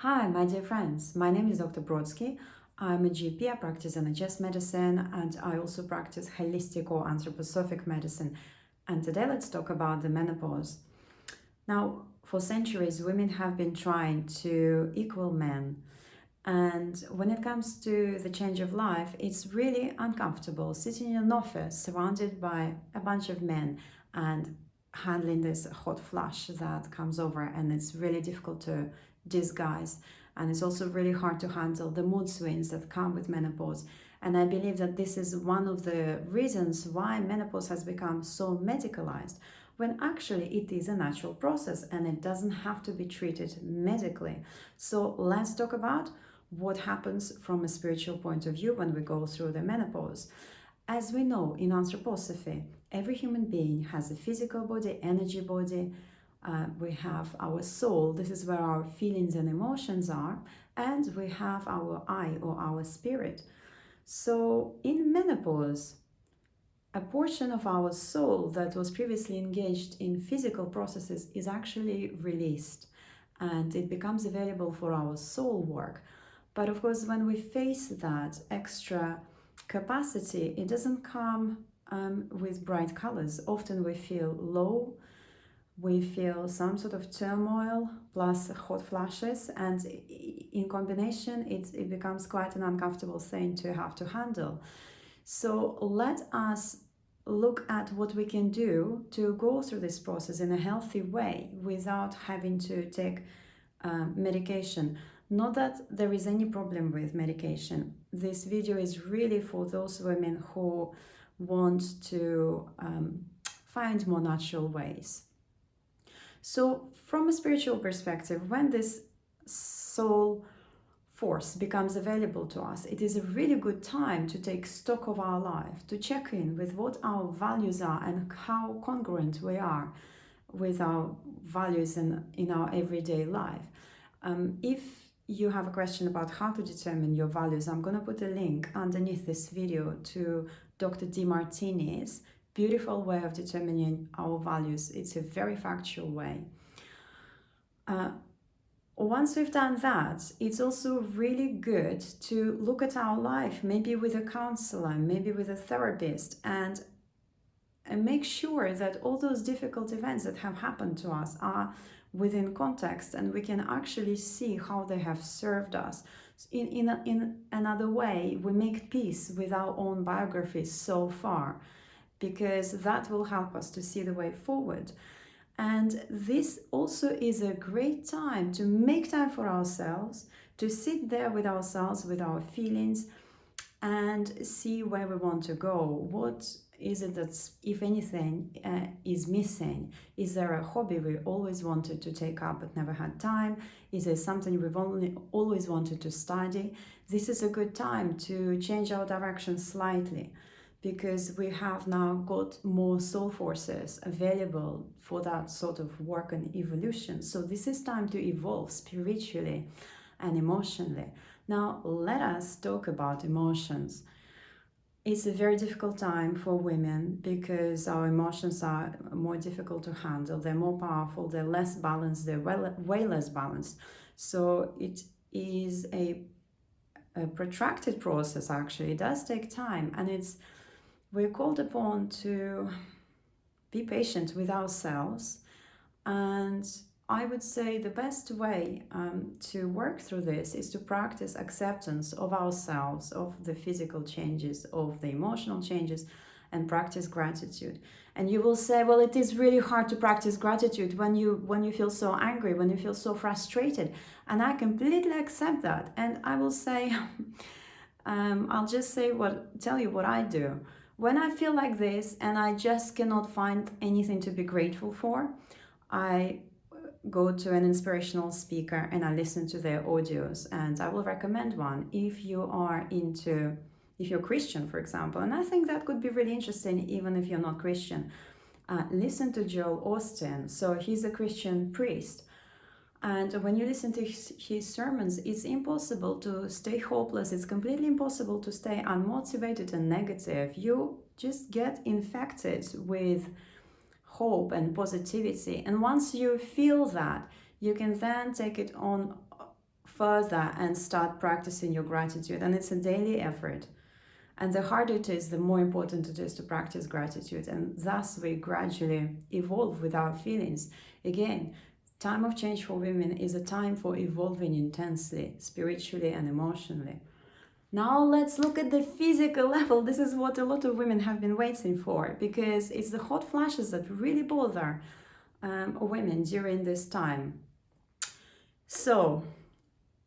Hi, my dear friends. My name is Dr. Brodski. I'm a GP. I practice NHS medicine and I also practice holistic or anthroposophic medicine. And today let's talk about the menopause. Now, for centuries, women have been trying to equal men. And when it comes to the change of life, it's really uncomfortable sitting in an office surrounded by a bunch of men and handling this hot flush that comes over, and it's really difficult to disguise. And it's also really hard to handle the mood swings that come with menopause. And I believe that this is one of the reasons why menopause has become so medicalized, when actually it is a natural process and it doesn't have to be treated medically. So let's talk about what happens from a spiritual point of view when we go through the menopause. As we know in anthroposophy, every human being has a physical body, energy body. We have our soul, this is where our feelings and emotions are, and we have our I or our spirit. So in menopause, a portion of our soul that was previously engaged in physical processes is actually released and it becomes available for our soul work. But of course, when we face that extra capacity, it doesn't come with bright colors. Often we feel low, we feel some sort of turmoil plus hot flashes, and in combination, it becomes quite an uncomfortable thing to have to handle. So let us look at what we can do to go through this process in a healthy way without having to take medication. Not that there is any problem with medication. This video is really for those women who want to find more natural ways. So from a spiritual perspective, when this soul force becomes available to us, it is a really good time to take stock of our life, to check in with what our values are and how congruent we are with our values in our everyday life. If you have a question about how to determine your values, I'm going to put a link underneath this video to Dr. Demartini's beautiful way of determining our values. It's a very factual way. Once we've done that, it's also really good to look at our life, maybe with a counselor, maybe with a therapist, and make sure that all those difficult events that have happened to us are within context and we can actually see how they have served us. In another way, we make peace with our own biographies so far, because that will help us to see the way forward. And this also is a great time to make time for ourselves, to sit there with ourselves, with our feelings, and see where we want to go. What is it that's, if anything, is missing? Is there a hobby we always wanted to take up but never had time? Is there something we've always wanted to study? This is a good time to change our direction slightly, because we have now got more soul forces available for that sort of work and evolution. So this is time to evolve spiritually and emotionally. Now let us talk about emotions. It's a very difficult time for women because our emotions are more difficult to handle. They're more powerful, they're less balanced, they're way less balanced. So it is a protracted process, actually. It does take time, and we're called upon to be patient with ourselves. And I would say the best way to work through this is to practice acceptance of ourselves, of the physical changes, of the emotional changes, and practice gratitude. And you will say, well, it is really hard to practice gratitude when you feel so angry, when you feel so frustrated. And I completely accept that. And I will say, I'll just tell you what I do. When I feel like this and I just cannot find anything to be grateful for, I go to an inspirational speaker and I listen to their audios, and I will recommend one if you're Christian, for example. And I think that could be really interesting even if you're not Christian. Listen to Joel Austin. So he's a Christian priest. And when you listen to his sermons, it's impossible to stay hopeless. It's completely impossible to stay unmotivated and negative. You just get infected with hope and positivity. And once you feel that, you can then take it on further and start practicing your gratitude. And it's a daily effort. And the harder it is, the more important it is to practice gratitude. And thus we gradually evolve with our feelings. Again, time of change for women is a time for evolving intensely, spiritually and emotionally. Now let's look at the physical level. This is what a lot of women have been waiting for, because it's the hot flashes that really bother women during this time. So,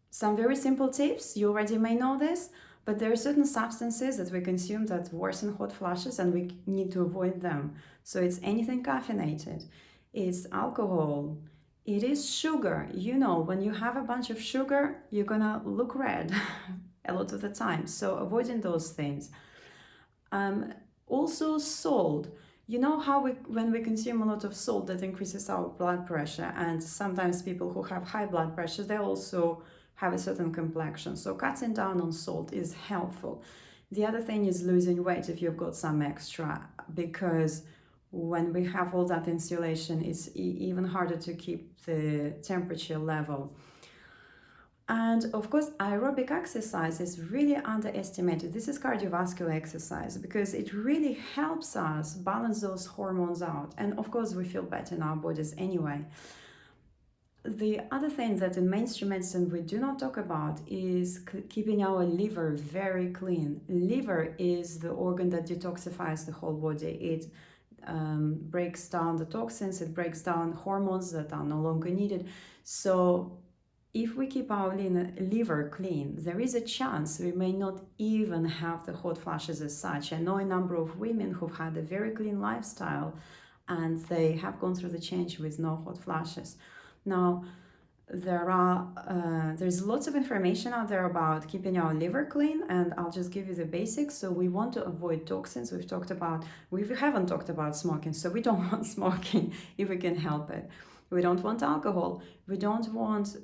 some very simple tips. You already may know this, but there are certain substances that we consume that worsen hot flashes and we need to avoid them. So it's anything caffeinated, it's alcohol, it is sugar. You know, when you have a bunch of sugar, you're gonna look red a lot of the time. So avoiding those things. Also salt. You know how when we consume a lot of salt, that increases our blood pressure, and sometimes people who have high blood pressure, they also have a certain complexion. So cutting down on salt is helpful. The other thing is losing weight if you've got some extra, because when we have all that insulation, it's even harder to keep the temperature level. And of course, aerobic exercise is really underestimated. This is cardiovascular exercise because it really helps us balance those hormones out. And of course, we feel better in our bodies anyway. The other thing that in mainstream medicine we do not talk about is keeping our liver very clean. Liver is the organ that detoxifies the whole body. It breaks down the toxins, it breaks down hormones that are no longer needed. So if we keep our liver clean, there is a chance we may not even have the hot flashes as such. I know a number of women who've had a very clean lifestyle and they have gone through the change with no hot flashes. Now, there's lots of information out there about keeping our liver clean, and I'll just give you the basics. So we want to avoid toxins. We haven't talked about smoking, so we don't want smoking if we can help it. We don't want alcohol. We don't want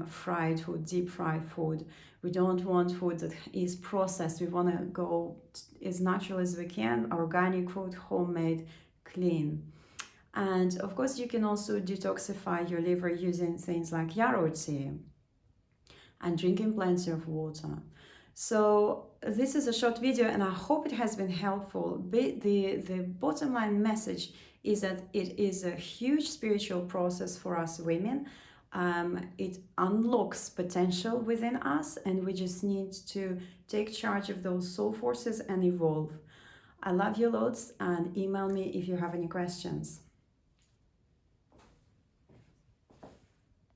fried food, deep fried food. We don't want food that is processed. We want to go as natural as we can, organic food, homemade, clean. And of course, you can also detoxify your liver using things like yarrow tea and drinking plenty of water. So this is a short video and I hope it has been helpful. The bottom line message is that it is a huge spiritual process for us women. It unlocks potential within us and we just need to take charge of those soul forces and evolve. I love you loads, and email me if you have any questions.